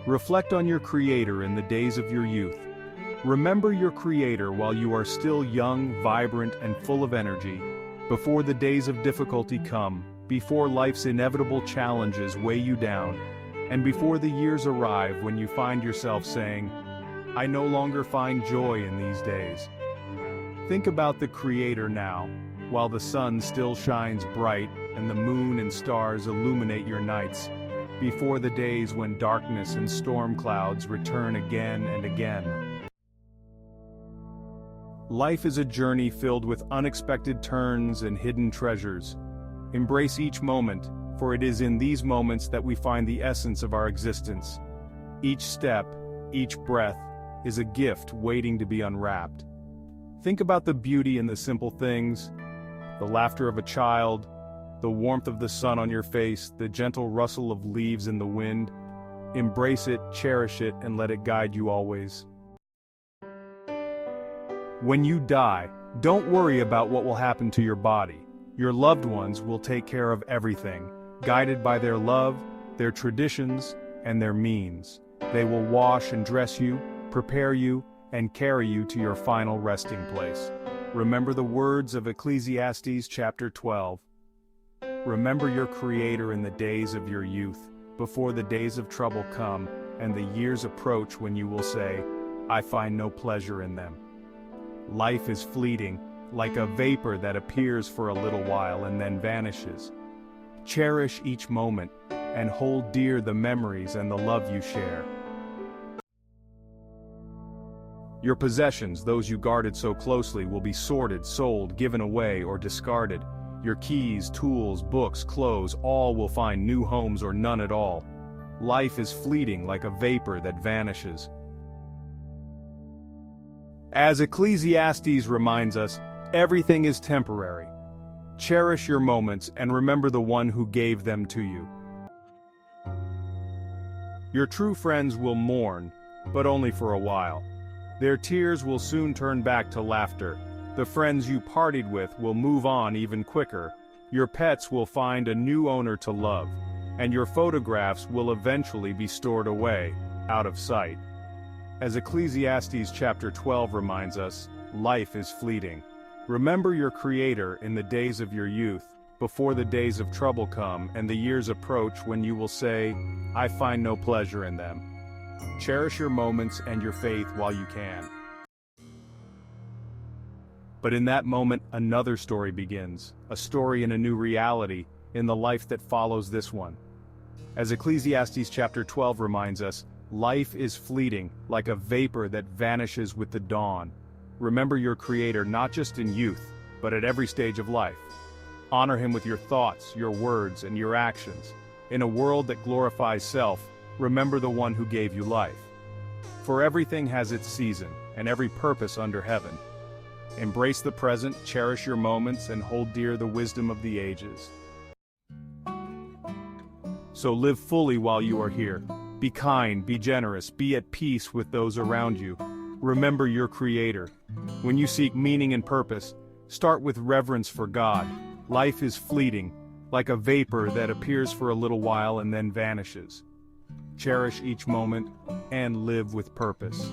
Reflect on your Creator in the days of your youth. Remember your Creator while you are still young, vibrant, and full of energy, before the days of difficulty come, before life's inevitable challenges weigh you down, and before the years arrive when you find yourself saying, "I no longer find joy in these days." Think about the Creator now, while the sun still shines bright and the moon and stars illuminate your nights, before the days when darkness and storm clouds return again and again. Life is a journey filled with unexpected turns and hidden treasures. Embrace each moment, for it is in these moments that we find the essence of our existence. Each step, each breath, is a gift waiting to be unwrapped. Think about the beauty in the simple things: the laughter of a child, the warmth of the sun on your face, the gentle rustle of leaves in the wind. Embrace it, cherish it, and let it guide you always. When you die, don't worry about what will happen to your body. Your loved ones will take care of everything, guided by their love, their traditions, and their means. They will wash and dress you, prepare you, and carry you to your final resting place. Remember the words of Ecclesiastes chapter 12. Remember your Creator in the days of your youth, before the days of trouble come, and the years approach when you will say, "I find no pleasure in them." Life is fleeting, like a vapor that appears for a little while and then vanishes. Cherish each moment, and hold dear the memories and the love you share. Your possessions, those you guarded so closely, will be sorted, sold, given away, or discarded. Your keys, tools, books, clothes, all will find new homes or none at all. Life is fleeting like a vapor that vanishes. As Ecclesiastes reminds us, everything is temporary. Cherish your moments and remember the one who gave them to you. Your true friends will mourn, but only for a while. Their tears will soon turn back to laughter. The friends you partied with will move on even quicker. Your pets will find a new owner to love, and your photographs will eventually be stored away, out of sight. As Ecclesiastes chapter 12 reminds us, life is fleeting. Remember your Creator in the days of your youth, before the days of trouble come and the years approach when you will say, "I find no pleasure in them." Cherish your moments and your faith while you can. But in that moment, another story begins, a story in a new reality, in the life that follows this one. As Ecclesiastes chapter 12 reminds us, life is fleeting, like a vapor that vanishes with the dawn. Remember your Creator not just in youth, but at every stage of life. Honor Him with your thoughts, your words, and your actions. In a world that glorifies self, remember the one who gave you life. For everything has its season, and every purpose under heaven. Embrace the present, cherish your moments, and hold dear the wisdom of the ages. So live fully while you are here. Be kind, be generous, be at peace with those around you. Remember your Creator. When you seek meaning and purpose, start with reverence for God. Life is fleeting, like a vapor that appears for a little while and then vanishes. Cherish each moment and live with purpose.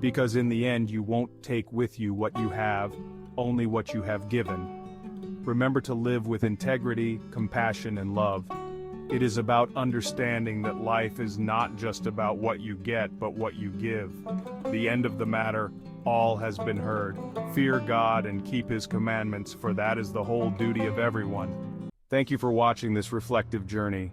Because in the end you won't take with you what you have, only what you have given. Remember to live with integrity, compassion, and love. It is about understanding that life is not just about what you get, but what you give. The end of the matter, all has been heard. Fear God and keep His commandments, for that is the whole duty of everyone. Thank you for watching this reflective journey.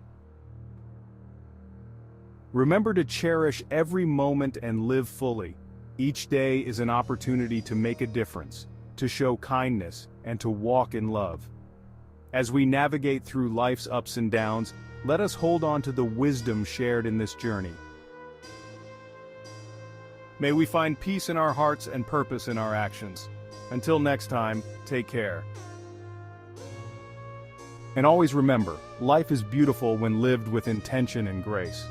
Remember to cherish every moment and live fully. Each day is an opportunity to make a difference, to show kindness, and to walk in love. As we navigate through life's ups and downs, let us hold on to the wisdom shared in this journey. May we find peace in our hearts and purpose in our actions. Until next time, take care. And always remember, life is beautiful when lived with intention and grace.